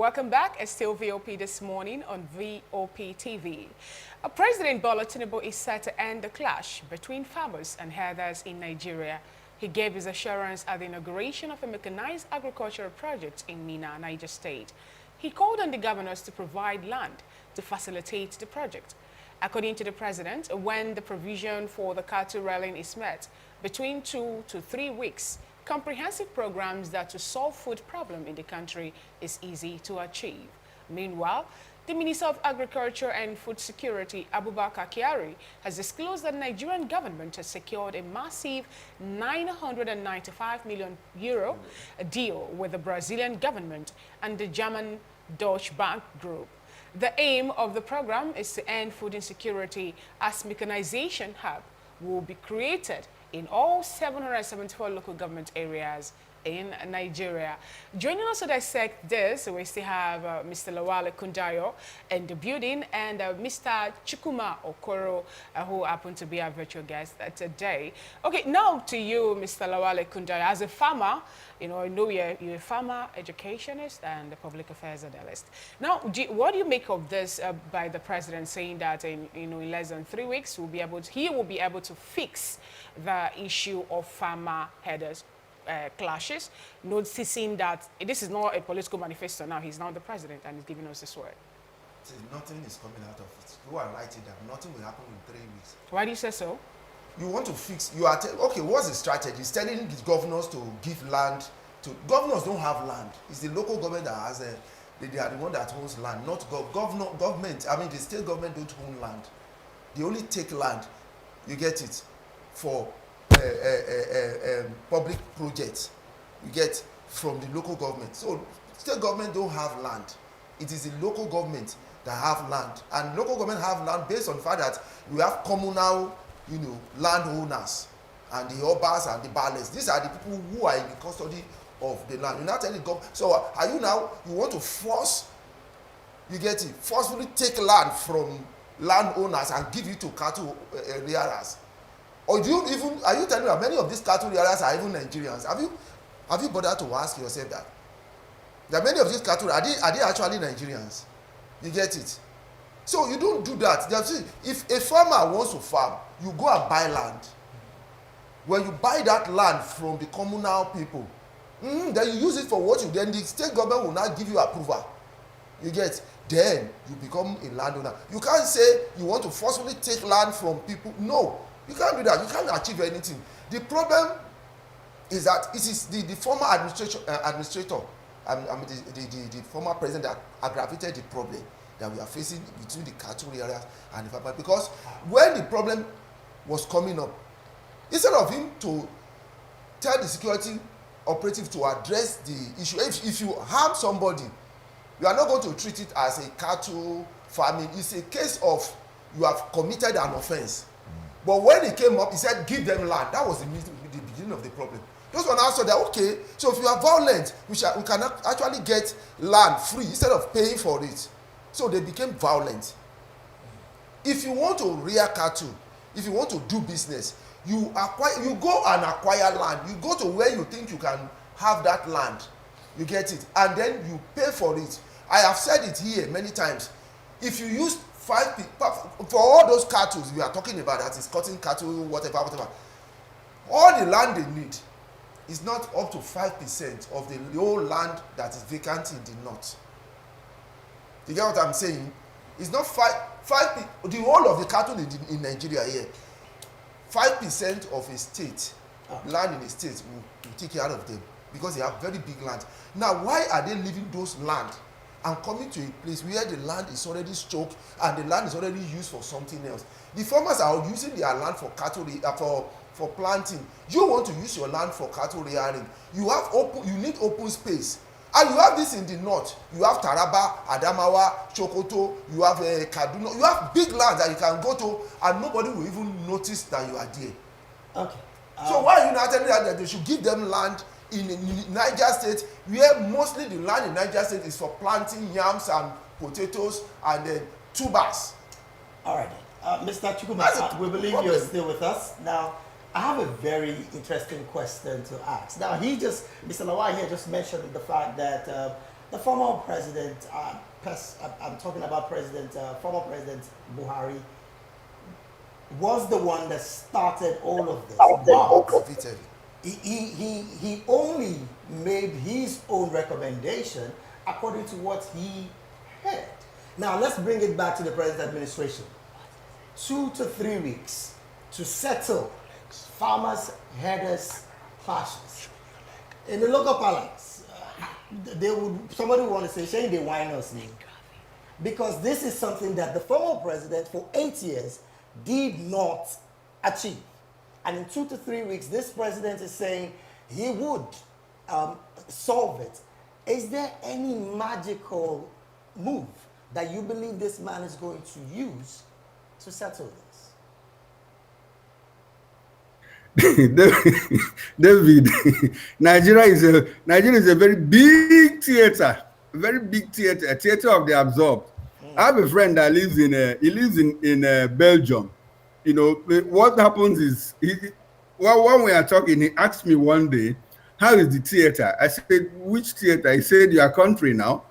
welcome back. It's still VOP this morning on VOP TV. President Bola Tinubu is set to end the clash between farmers and herders in Nigeria. He gave his assurance at the inauguration of a mechanized agricultural project in Mina, Niger State. He called on the governors to provide land to facilitate the project. According to the president, when the provision for the cattle rallying is met, between 2 to 3 weeks, comprehensive programs that to solve food problem in the country is easy to achieve. Meanwhile, the Minister of Agriculture and Food Security, Abubakar Kyari, has disclosed that the Nigerian government has secured a massive €995 million deal with the Brazilian government and the German Deutsche Bank Group. The aim of the program is to end food insecurity as mechanization hub will be created in all 774 local government areas in Nigeria. Joining us to dissect this, we still have Mr. Lawale Kundayo in the building and Mr. Chukuma Okoro, who happen to be our virtual guest today. Okay, now to you, Mr. Lawale Kundayo. As a farmer, I know you're a farmer, educationist, and a public affairs analyst. Now, what do you make of this by the president saying that in less than 3 weeks he will be able to fix the issue of farmer herders clashes, noticing that this is not a political manifesto now, he's now the president and he's giving us this word? See, nothing is coming out of it. You are writing that nothing will happen in 3 weeks. Why do you say so? You want to fix, okay, what's the strategy? It's telling the governors to give land to, governors don't have land. It's the local government that has, they are the one that owns land, not government. I mean, the state government don't own land. They only take land, you get it, for public projects you get from the local government. So state government don't have land. It is the local government that have land, and local government have land based on the fact that we have communal, landowners, and the obas and the bales. These are the people who are in the custody of the land. You're not telling the government. So are you now? You want to force? You get it? Forcefully take land from landowners and give it to cattle rearers. Or are you telling me that many of these cattle rearers are even Nigerians? Have you bothered to ask yourself that? That many of these cattle are they actually Nigerians? You get it? So you don't do that. If a farmer wants to farm, you go and buy land. When you buy that land from the communal people, then you use it for what you. Then the state government will not give you approval. You get? Then you become a landowner. You can't say you want to forcefully take land from people. No. You can't do that. You can't achieve anything. The problem is that it is the former administrator, the former president that aggravated the problem that we are facing between the cattle areas and the farmer. Because when the problem was coming up, instead of him to tell the security operative to address the issue, if you harm somebody, you are not going to treat it as a cattle farming. It's a case of you have committed an offense. But when it came up, he said, give them land. That was the beginning of the problem. Those one answered that, okay, so if you are violent, we can actually get land free instead of paying for it. So they became violent. If you want to rear cattle, if you want to do business, you go and acquire land. You go to where you think you can have that land. You get it. And then you pay for it. I have said it here many times. If you use 5 people for all those cattle we are talking about, that is cutting cattle, whatever, all the land they need is not up to 5% of the whole land that is vacant in the north. You get what I'm saying? It's not 5 people. The whole of the cattle in Nigeria here, 5% of a state, land in a state will take care of them because they have very big land. Now, why are they leaving those land and coming to a place where the land is already stoked and the land is already used for something else? The farmers are using their land for cattle for planting. You want to use your land for cattle rearing. You need open space. And you have this in the north. You have Taraba, Adamawa, Sokoto, you have Kaduna. You have big lands that you can go to and nobody will even notice that you are there. Okay. So why are you not telling them that they should give them land in Niger State, where mostly the land in Niger State is for planting yams and potatoes and tubers? All right. Mr. Chukuma, we believe you're still with us. Now, I have a very interesting question to ask. Now, Mr. Lawal here just mentioned the fact that The former president, I'm talking about former President Buhari, was the one that started all of this. But he only made his own recommendation according to what he heard. Now let's bring it back to the present administration. 2 to 3 weeks to settle farmers, herders, clashes. In the local parlance, somebody would want to say, "Shane, they whine us," because this is something that the former president for 8 years did not achieve. And in 2 to 3 weeks, this president is saying he would solve it. Is there any magical move that you believe this man is going to use to settle this? David, Nigeria is a very big theater, a theater of the absorbed. I have a friend that lives in Belgium. You know, what happens is, when we are talking, he asked me one day, "How is the theater?" I said, "Which theater?" He said, "Your country now."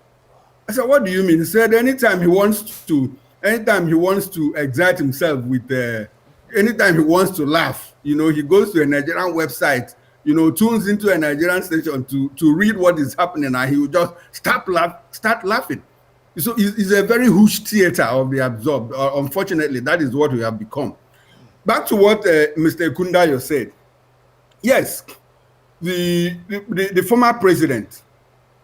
I said, "What do you mean?" He said, anytime he wants to excite himself with, anytime he wants to laugh, you know, he goes to a Nigerian website, you know, tunes into a Nigerian station to read what is happening, and he will just start laughing. So it's a very huge theater of the absorbed. Unfortunately, that is what we have become. Back to what Mr. Kundayo said. Yes, the former president,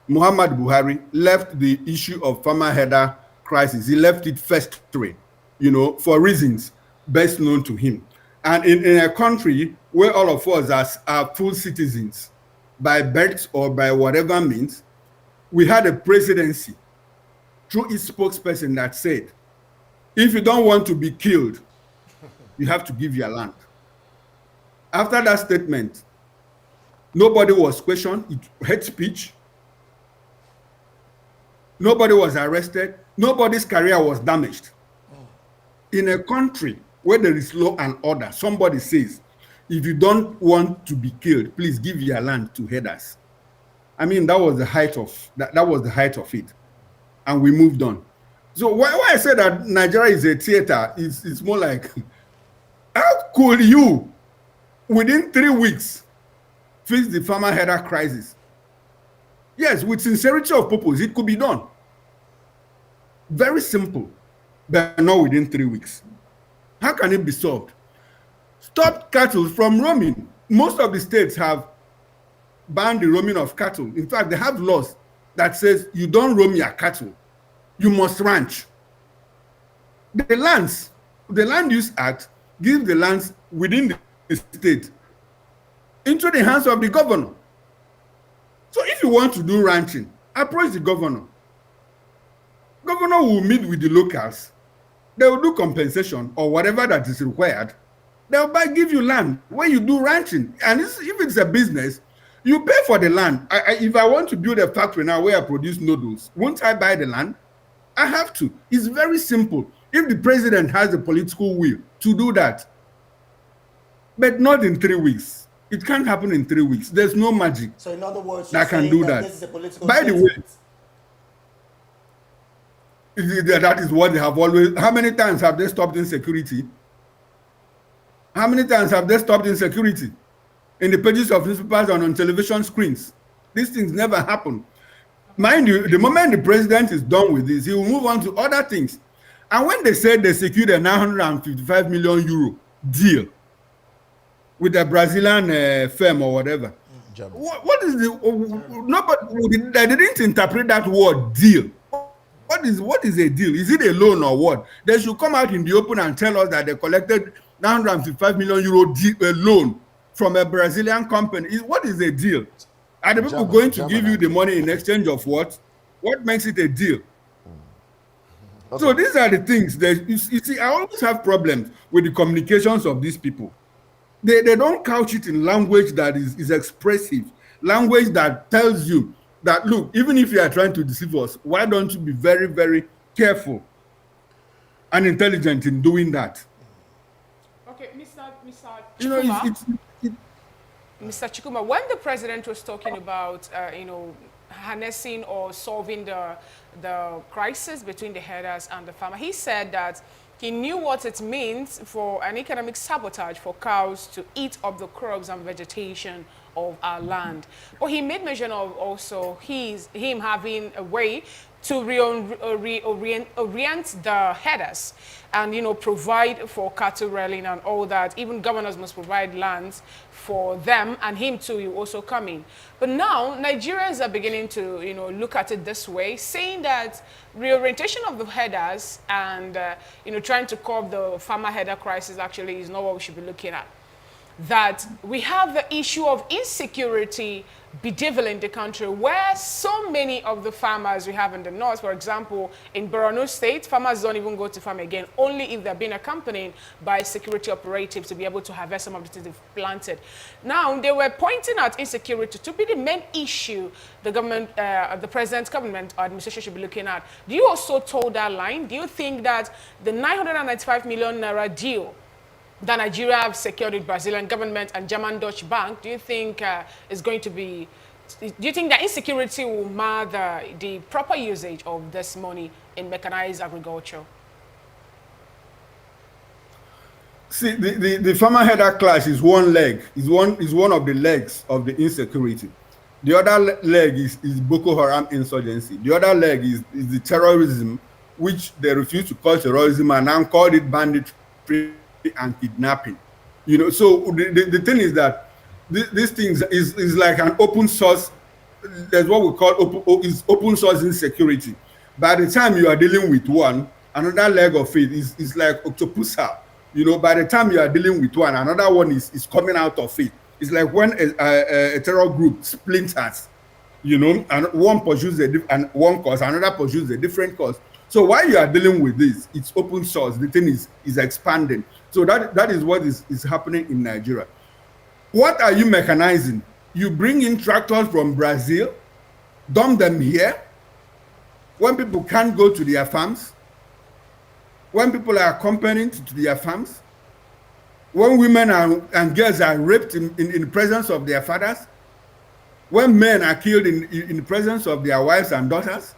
Muhammad Buhari, left the issue of farmer herder crisis. He left it festering, you know, for reasons best known to him. And in a country where all of us are full citizens by birth or by whatever means, we had a presidency through its spokesperson that said, if you don't want to be killed, you have to give your land. After that statement, nobody was questioned. It hate speech. Nobody was arrested. Nobody's career was damaged. In a country where there is law and order, somebody says, if you don't want to be killed, please give your land to herders. I mean, that was the height of that was the height of it. And we moved on. So why I say that Nigeria is a theater, it's more like, how could you, within 3 weeks, fix the farmer herder crisis? Yes, with sincerity of purpose, it could be done. Very simple, but not within 3 weeks. How can it be solved? Stop cattle from roaming. Most of the states have banned the roaming of cattle. In fact, they have laws that says you don't roam your cattle. You must ranch. The Land Use Act gives the lands within the state into the hands of the governor. So if you want to do ranching, approach the governor. Governor will meet with the locals. They will do compensation or whatever that is required. They'll give you land where you do ranching. And if it's a business, you pay for the land. If I want to build a factory now where I produce noodles, won't I buy the land? I have to. It's very simple. If the president has the political will to do that, but not in 3 weeks. It can't happen in 3 weeks. There's no magic. So in other words, that can do that. This is a political By the way, that is what they have always. How many times have they stopped insecurity? How many times have they stopped insecurity? In the pages of newspapers and on television screens. These things never happen. Mind you, the moment the president is done with this, he will move on to other things. And when they said they secured a 955 million euro deal with a Brazilian firm or whatever, what is the nobody? They didn't interpret that word deal. What is a deal? Is it a loan or what? They should come out in the open and tell us that they collected 955 million euro loan from a Brazilian company. What is a deal? Are the people going to give you the money in exchange of what? What makes it a deal? Okay. So these are the things that you see. I always have problems with the communications of these people. They don't couch it in language that is expressive, language that tells you that, look, even if you are trying to deceive us, why don't you be very, very careful and intelligent in doing that? Okay, Mr. Chikuma, you know, Mr. Chikuma, when the president was talking about, harnessing or solving the crisis between the herders and the farmer. He said that he knew what it means for an economic sabotage for cows to eat up the crops and vegetation of our land. But he made mention of also him having a way to orient the herders and, you know, provide for cattle rallying and all that. Even governors must provide lands for them, and him too will also come in. But now Nigerians are beginning to, you know, look at it this way, saying that reorientation of the herders and, you know, trying to curb the farmer herder crisis actually is not what we should be looking at. That we have the issue of insecurity bedeviling the country, where so many of the farmers we have in the north, for example, in Borno State, farmers don't even go to farm again, only if they're being accompanied by security operatives to be able to harvest some of the things they've planted. Now, they were pointing out insecurity to be the main issue the government, the president's government or administration should be looking at. Do you also toe that line? Do you think that the 995 million naira deal that Nigeria have secured with Brazilian government and German Deutsche Bank, do you think is going to be, do you think that insecurity will mar the proper usage of this money in mechanized agriculture? See, the farmer header clash is one leg, is one of the legs of the insecurity. The other leg is Boko Haram insurgency. The other leg is the terrorism, which they refuse to call terrorism and now called it banditry and kidnapping. You know, so the thing is that these things is like an open source. That's what we call open source insecurity. By the time you are dealing with one, another leg of it is like octopus. You know, by the time you are dealing with one, another one is coming out of it. It's like when a terror group splinters, you know, and one pursues and one cause, another pursues a different cause. So while you are dealing with this, it's open source. The thing is expanding. So that is what is happening in Nigeria. What are you mechanizing? You bring in tractors from Brazil, dump them here, when people can't go to their farms, when people are accompanying to their farms, when women and girls are raped in the presence of their fathers, when men are killed in the presence of their wives and daughters.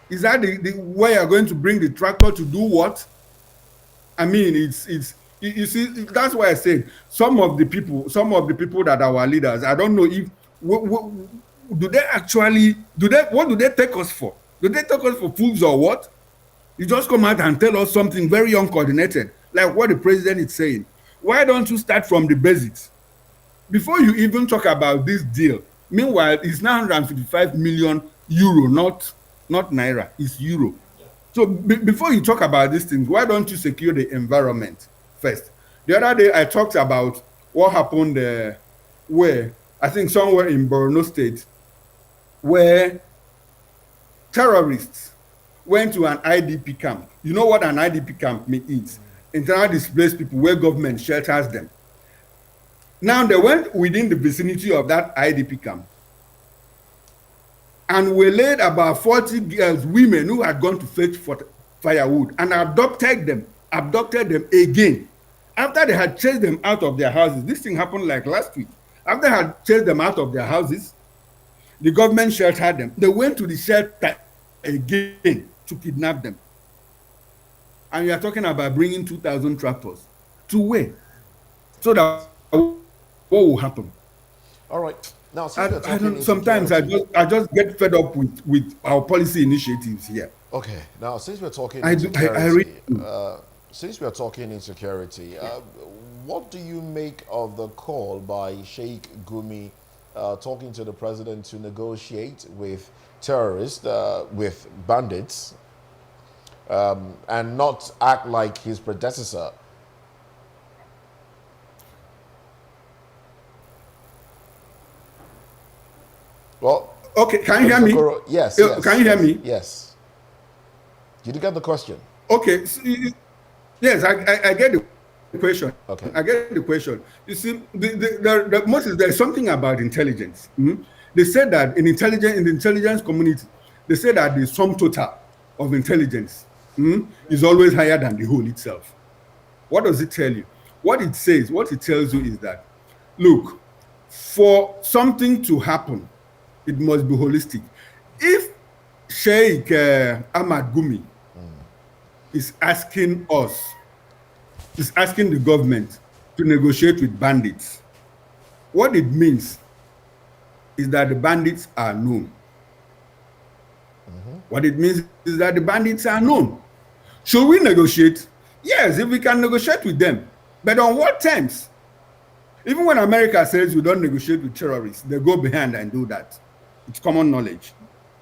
Is that the way you're going to bring the tractor to do what? I mean, you see, that's why I said some of the people that are our leaders, I don't know if do they what do they take us for? Do they take us for fools or what? You just come out and tell us something very uncoordinated, like what the president is saying. Why don't you start from the basics? Before you even talk about this deal, meanwhile, it's 955 million euro, not naira, it's euro. So before you talk about these things, why don't you secure the environment first? The other day I talked about what happened where, I think somewhere in Borno State, where terrorists went to an IDP camp. You know what an IDP camp means? Internal displaced people, where government shelters them. Now they went within the vicinity of that IDP camp and we laid about 40 girls, women who had gone to fetch for firewood, and abducted them again. After they had chased them out of their houses, this thing happened like last week. After they had chased them out of their houses, the government sheltered them. They went to the shelter again to kidnap them. And you are talking about bringing 2,000 tractors. To where? So that what will happen? All right. Now, sometimes I just get fed up with our policy initiatives here. Okay. Now, since we're talking insecurity, what do you make of the call by Sheikh Gumi talking to the president to negotiate with terrorists, with bandits, and not act like his predecessor? Well, okay, can you hear me? Yes. Can you hear me? Yes. Did you get the question? Okay. Yes, I get the question. Okay. I get the question. You see, there's something about intelligence. They said that in the intelligence community, they say that the sum total of intelligence is always higher than the whole itself. What does it tell you? What it tells you is that, look, for something to happen, it must be holistic. If Sheikh Ahmad Gumi is asking the government to negotiate with bandits, what it means is that the bandits are known. What it means is that the bandits are known. Should we negotiate? Yes, if we can negotiate with them. But on what terms? Even when America says we don't negotiate with terrorists, they go behind and do that. It's common knowledge.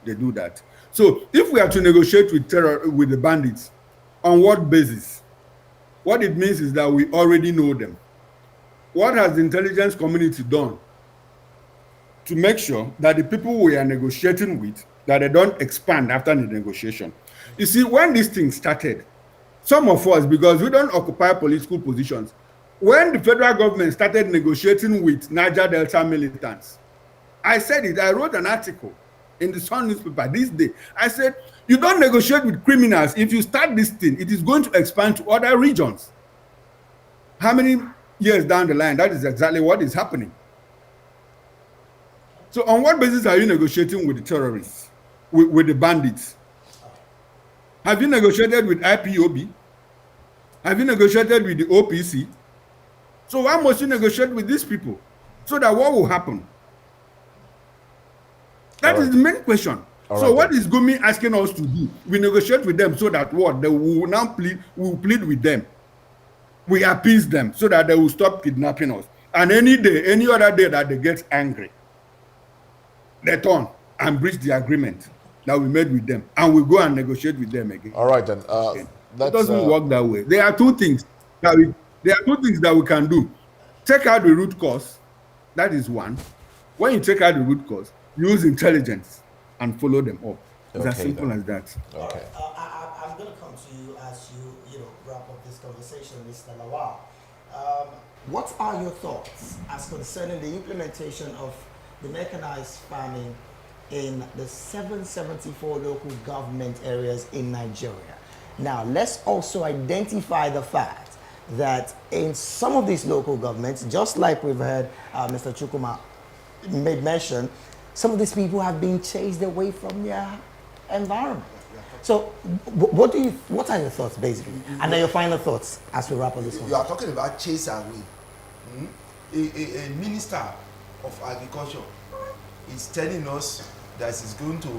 They do that. So if we are to negotiate with the bandits, on what basis? What it means is that we already know them. What has the intelligence community done to make sure that the people we are negotiating with, that they don't expand after the negotiation? You see, when this thing started, some of us, because we don't occupy political positions, when the federal government started negotiating with Niger Delta militants, I said it, I wrote an article in the Sun newspaper this day. I said, you don't negotiate with criminals. If you start this thing, it is going to expand to other regions. How many years down the line, that is exactly what is happening. So on what basis are you negotiating with the terrorists, with the bandits? Have you negotiated with IPOB? Have you negotiated with the OPC? So why must you negotiate with these people? So that what will happen? That is the main question. So what is Gumi asking us to do? We negotiate with them so that what? They will now plead with them. We appease them so that they will stop kidnapping us. And any other day that they get angry, they turn and breach the agreement that we made with them, and we go and negotiate with them again. All right, then. It doesn't work that way. There are two things that we can do. Take out the root cause. That is one. When you take out the root cause, use intelligence and follow them up. It's as simple as that. Okay. I'm going to come to you as you wrap up this conversation, Mr. Lawal. What are your thoughts as concerning the implementation of the mechanized farming in the 774 local government areas in Nigeria? Now, let's also identify the fact that in some of these local governments, just like we've heard Mr. Chukuma made mention, some of these people have been chased away from their environment. So, what are your thoughts, basically? And then your final thoughts as we wrap up this one. You are talking about chase away. A minister of agriculture is telling us that he's going to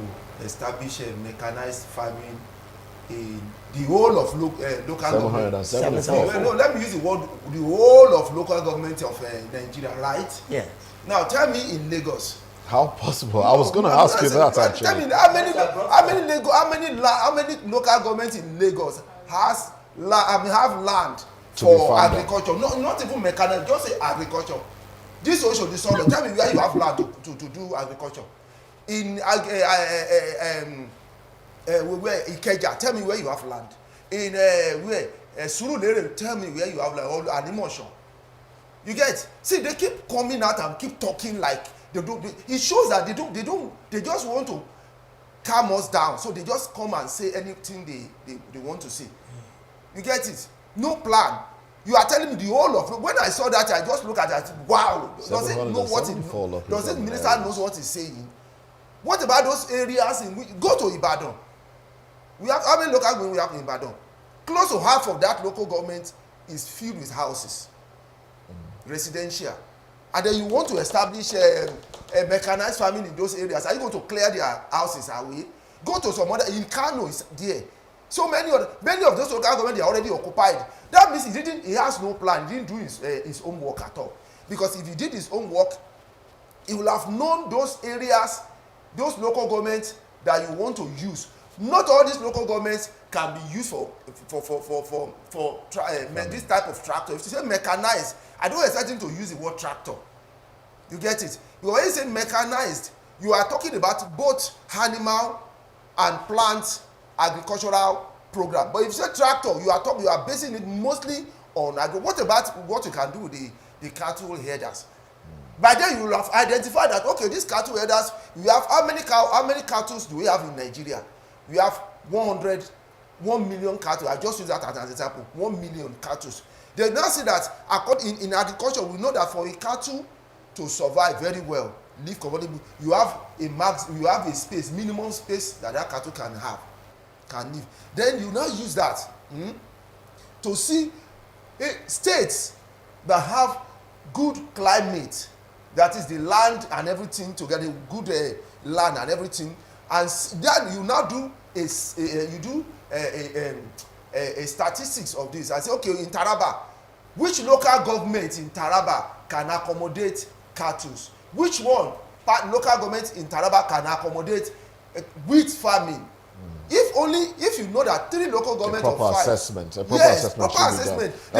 establish a mechanized farming in the whole of local government. 774. No, let me use the word, the whole of local government of Nigeria, right? Yeah. Now, tell me in Lagos. How possible? I was going to ask you that, actually. Tell me how many local governments in Lagos have land for agriculture? No, not even mechanical, just say agriculture. This also the sort of, tell me where you have land to do agriculture. In Ikeja, tell me where you have land. In Surulere, tell me where you have land. Or Animation. You get? See, they keep coming out and keep talking like they do. It shows that they just want to calm us down. So they just come and say anything they want to say. You get it? No plan. You are telling me the whole of, when I saw that, I just look at it, wow, does it know what it, does it minister knows what he's saying? What about those areas in which, go to Ibadan. We have, how many local government we have in Ibadan? Close to half of that local government is filled with houses, residential. And then you want to establish a mechanized farming in those areas. Are you going to clear their houses away? Go to some other, in Kano is there. So many of those local government, they are already occupied. That means he has no plan. He didn't do his own work at all. Because if he did his own work, he will have known those areas, those local governments that you want to use. Not all these local governments can be used for this type of tractor. If you say mechanized, I don't expect him to use the word tractor. You get it? You always say mechanized. You are talking about both animal and plant agricultural program. But if you say tractor, you are basing it mostly on agro. What about what you can do with the cattle headers? By then you will have identified that, okay, these cattle headers, we have how many cattle do we have in Nigeria? We have 1 million cattle. I just use that as an example. 1 million cattle. They now say that in agriculture, we know that for a cattle to survive very well, live comfortable. You have a space, minimum space that cattle can live. Then you now use that to see states that have good climate, that is the land and everything together, good land and everything, and then you now do a statistics of this and say, okay, in Taraba, which local government in Taraba can accommodate cattle? Which one local government in Taraba can accommodate wheat farming? If you know that 3 local government of 5, proper assessment then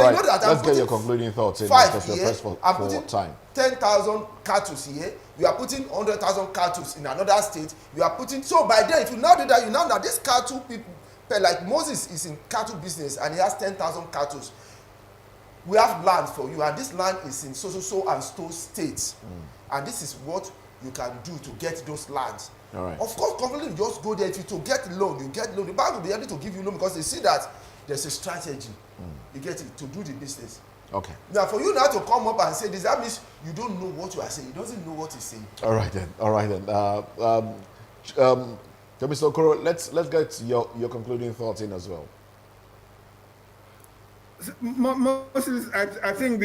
All you know that let's get your concluding thoughts in 5 because we're here, pressed for I'm putting time. 10,000 cattle here, you are putting 100,000 cattle in another state, you are putting, so by then if you now do that, you know that this cattle people, like Moses is in cattle business and he has 10,000 cattle. We have land for you, and this land is in so and so states, and this is what you can do to get those lands. All right. Of course, company will just go there. If you to get loan, you get loan. The bank will be able to give you loan because they see that there's a strategy. You get it, to do the business. Okay. Now, for you now to come up and say this, that means you don't know what you are saying. He doesn't know what he's saying. All right then. Mr. Okoro, let's get your concluding thoughts in as well. Moses, I think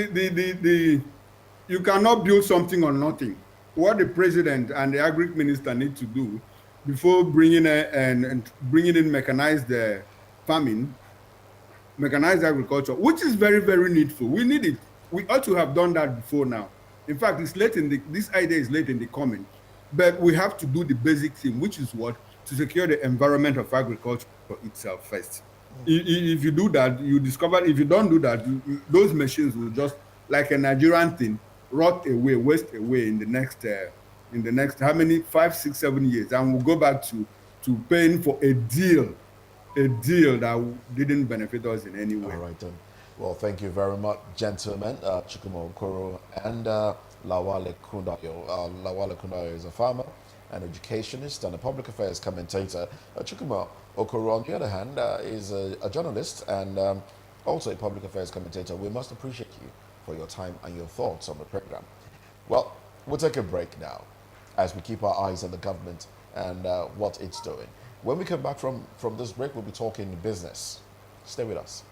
you cannot build something on nothing. What the president and the agri minister need to do before bringing in mechanized farming, mechanized agriculture, which is very, very needful. We need it. We ought to have done that before now. In fact, it's late this idea is late in the coming, but we have to do the basic thing, which is what? To secure the environment of agriculture itself first. If you do that, you discover, if you don't do that, those machines will just, like a Nigerian thing, rot away, waste away in the next how many, 5, 6, 7 years, and we'll go back to paying for a deal that didn't benefit us in any way. All right then. Well, thank you very much, gentlemen. Chukwuma Okoro and Lawale Kundayo. Lawale Kundayo is a farmer, an educationist, and a public affairs commentator. Chukwuma Okoro, on the other hand, is a journalist and also a public affairs commentator. We must appreciate you for your time and your thoughts on the program. Well, we'll take a break now as we keep our eyes on the government and what it's doing. When we come back from this break, we'll be talking business. Stay with us.